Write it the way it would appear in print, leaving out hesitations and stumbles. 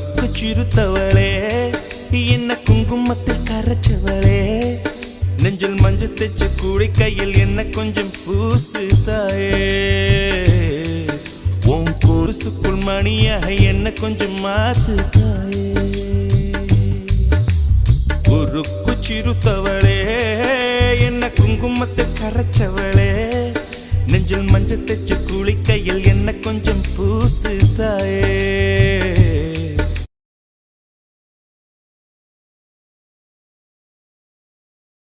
உருக்கு சிறுத்தவளே என்ன குங்குமத்தில் கரைச்சவளே நெஞ்சில் மஞ்சள் தைச்சு கூடி கையில் என்ன கொஞ்சம் பூசு தாயே உன் கொலுசுக்குள் மணியாக என்ன கொஞ்சம் மாத்து தாயே உருக்கு சிறுத்தவளே என்ன குங்குமத்தில் கரைச்சவளே நெஞ்சில் மஞ்சள் தைச்சு கூடி கையில் என்ன கொஞ்சம் பூசு தாயே